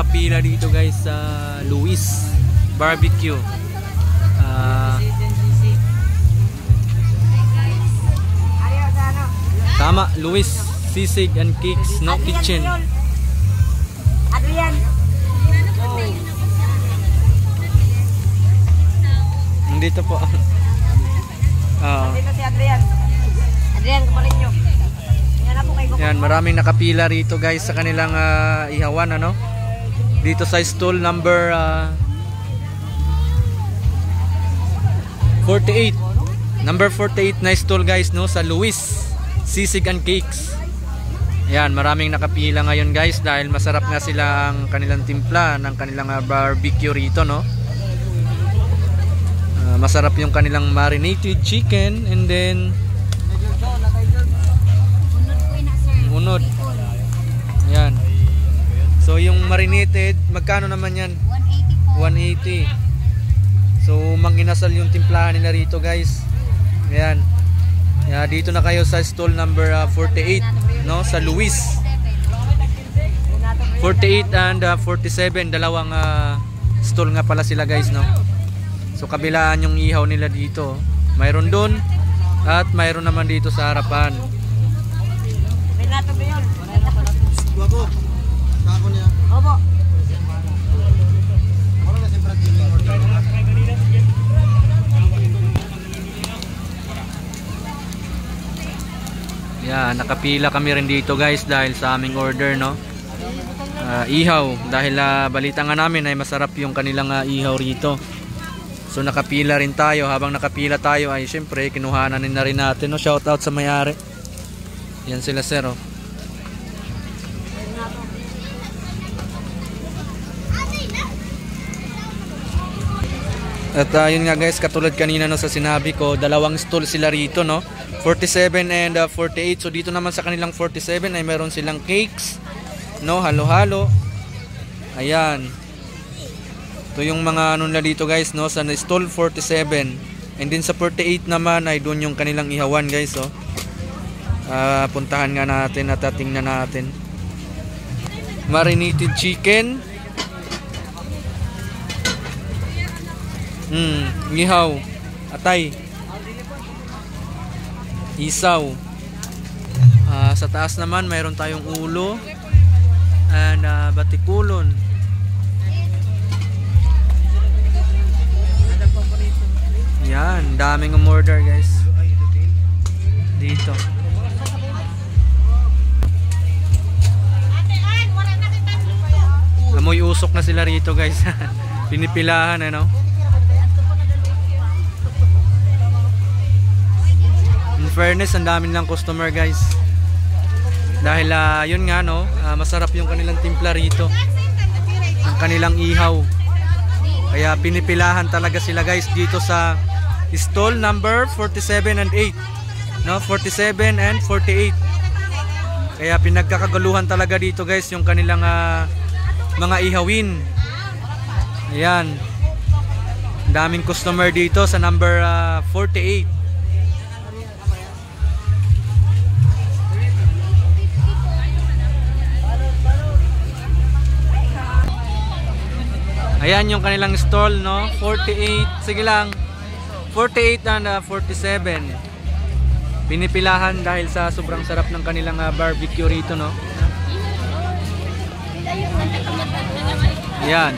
nakapila dito guys sa Luis Barbecue. Tama, Luis Sisig and Cakes, no kitchen. Adrian. Nandito po. Nandito si Adrian. Adrian, kapalit nyo. Yan, maraming nakapila rito guys sa kanilang ihawan, ano? Dito sa stall number 48. Number 48 na stall guys, no, sa Luis Sisig and Cakes. Yan, maraming nakapila ngayon guys dahil masarap nga sila ang kanilang timpla ng kanilang barbecue rito, no? Masarap yung kanilang marinated chicken and then unod. Yan. So yung marinated, magkano naman yan? 180. So manginasal yung timplahan nila rito guys. Yan. Dito na kayo sa stall number 48, no, sa Luis. 48 and 47, dalawang stall nga pala sila guys, no. So kabilaan yung ihaw nila dito. Mayroon doon at mayroon naman dito sa harapan. Opo. Sako niya. Opo. Yan, nakapila kami rin dito guys dahil sa aming order, no. Ihaw, dahil balita nga namin ay masarap yung kanilang ihaw rito. So nakapila rin tayo. Habang nakapila tayo ay syempre kinuhanan na rin natin, no. Shout out sa may-ari. Yan sila sir, oh. At yun nga guys, katulad kanina, no, sa sinabi ko, dalawang stall sila rito, no, 47 and 48. So dito naman sa kanilang 47 ay meron silang cakes, no, halo-halo. Ayan. Ito yung mga ano na dito guys, no, sa stall 47. And then sa 48 naman ay doon yung kanilang ihawan guys, oh. Puntahan nga natin at tingnan natin. Marinated chicken. Ihaw, atay, isaw. Sa taas naman mayroon tayong ulo and batikulon. Yan, daming umorder guys dito. Amoy usok na sila rito guys. Pinipilahan, ano. In fairness, ang dami lang customer guys. Dahil yun nga, no, masarap yung kanilang timpla rito. Ang kanilang ihaw. Kaya pinipilahan talaga sila guys dito sa stall number 47 and 8. No, 47 and 48. Kaya pinagkakagaluhan talaga dito guys yung kanilang mga ihawin. Ayan. Ang daming customer dito sa number 48. Ayan yung kanilang stall, no? 48, sige lang. 48 and 47. Pinipilahan dahil sa sobrang sarap ng kanilang barbecue rito, no? Ayan.